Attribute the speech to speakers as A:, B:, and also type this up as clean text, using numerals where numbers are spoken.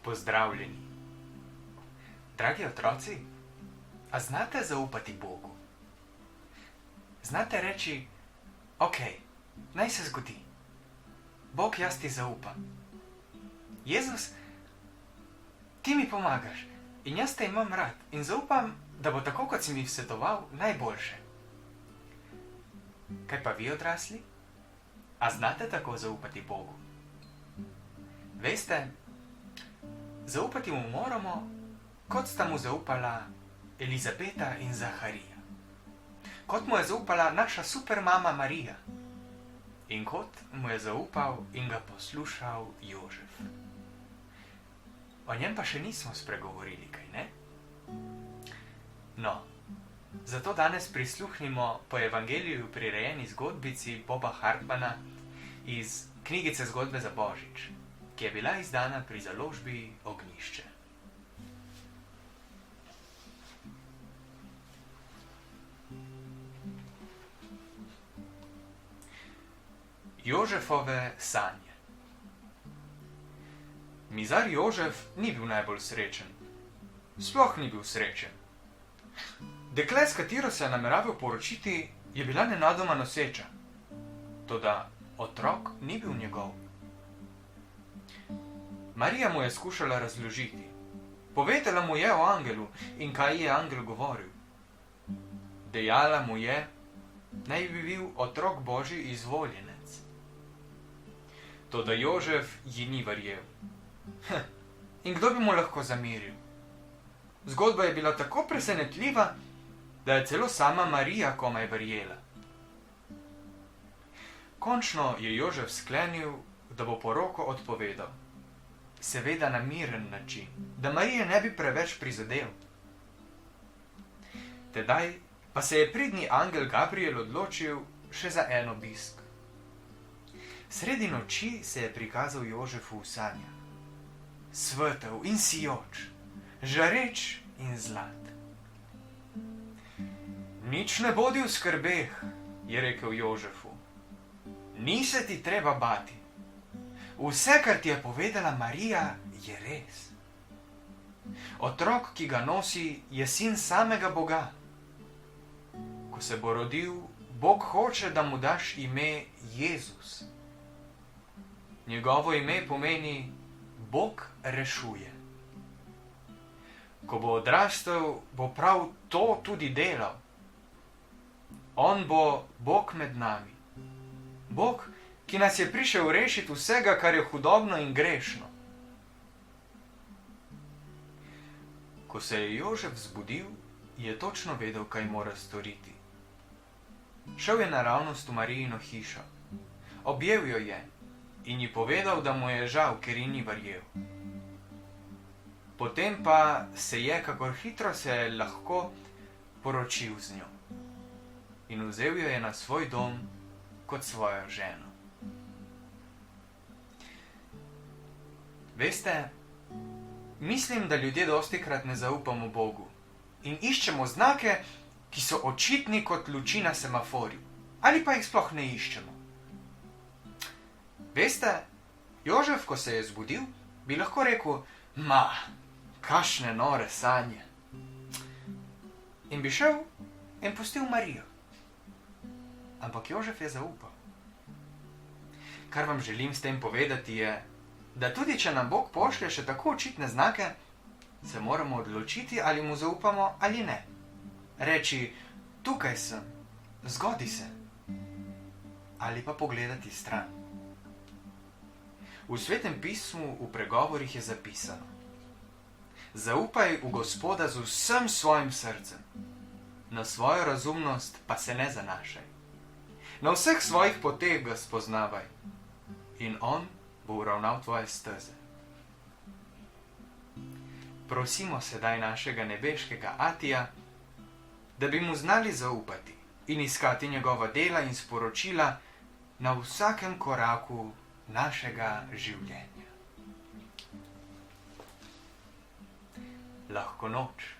A: Pozdravljeni. Dragi otroci, a znate zaupati Bogu? Znate reči, ok, naj se zgodi. Bog, jaz ti zaupam. Jezus, ti mi pomagaš in jaz te imam rad in zaupam, da bo tako, kot si mi svetoval, najboljše. Kaj pa vi, odrasli? A znate tako zaupati Bogu? Veste, zaupati mu moramo, kot sta mu zaupala Elizabeta in Zaharija. Kot mu je zaupala naša super mama Marija. In kot mu je zaupal in ga poslušal Jožef. O njem pa še nismo spregovorili, kaj ne? No, zato danes prisluhnimo po evangeliju prirejeni zgodbici Boba Hartmana iz knjigice Zgodbe za Božič, ki je bila izdana pri založbi Ognjišče. Jožefove sanje. Mizar Jožef ni bil najbolj srečen. Sploh ni bil srečen. Dekle, s katero se je nameraval poročiti, je bila nenadoma noseča. Toda otrok ni bil njegov. Marija mu je skušala razložiti. Povedala mu je o angelu in kaj je angel govoril. Dejala mu je, naj bi bil otrok Božji izvoljenec. Toda Jožef ji ni verjel. In kdo bi mu lahko zameril? Zgodba je bila tako presenetljiva, da je celo sama Marija komaj verjela. Končno je Jožef sklenil, da bo poroko odpovedal. Seveda na miren način, da Marije ne bi preveč prizadel. Tedaj pa se je pridni angel Gabriel odločil še za en obisk. Sredi noči se je prikazal Jožefu v sanjah. Svetel in sijoč, žareč in zlat. Nič ne bodi v skrbeh, je rekel Jožefu. Ni se ti treba bati. Vse, kar ti je povedala Marija, je res. Otrok, ki ga nosi, je sin samega Boga. Ko se bo rodil, Bog hoče, da mu daš ime Jezus. Njegovo ime pomeni Bog rešuje. Ko bo odrastel, bo prav to tudi delal. On bo Bog med nami. Bog, ki nas je prišel rešiti vsega, kar je hudobno in grešno. Ko se je Jožef zbudil, je točno vedel, kaj mora storiti. Šel je naravnost v Marijino hišo. Objel jo je in ji povedal, da mu je žal, ker ji ni verjel. Potem pa se je, kakor hitro se je lahko, poročil z njo. In vzel jo je na svoj dom kot svojo ženo. Veste, mislim, da ljudje dostikrat ne zaupamo Bogu in iščemo znake, ki so očitni kot luči na semaforju, ali pa jih sploh ne iščemo. Veste, Jožef, ko se je zbudil, bi lahko rekel, kakšne nore sanje. In bi šel in pustil Marijo. ampak Jožef je zaupal. Kar vam želim s tem povedati je, da tudi če nam Bog pošlje še tako očitne znake, se moramo odločiti, ali mu zaupamo ali ne. Reči, tukaj sem, zgodi se. Ali pa pogledati stran. V Svetem pismu v pregovorih je zapisano: zaupaj v Gospoda z vsem svojim srcem, na svojo razumnost pa se ne zanašaj. Na vseh svojih poteh ga spoznavaj in on bo uravnal tvoje steze. Prosimo sedaj našega nebeškega Atija, da bi mu znali zaupati in iskati njegova dela in sporočila na vsakem koraku našega življenja. Lahko noč.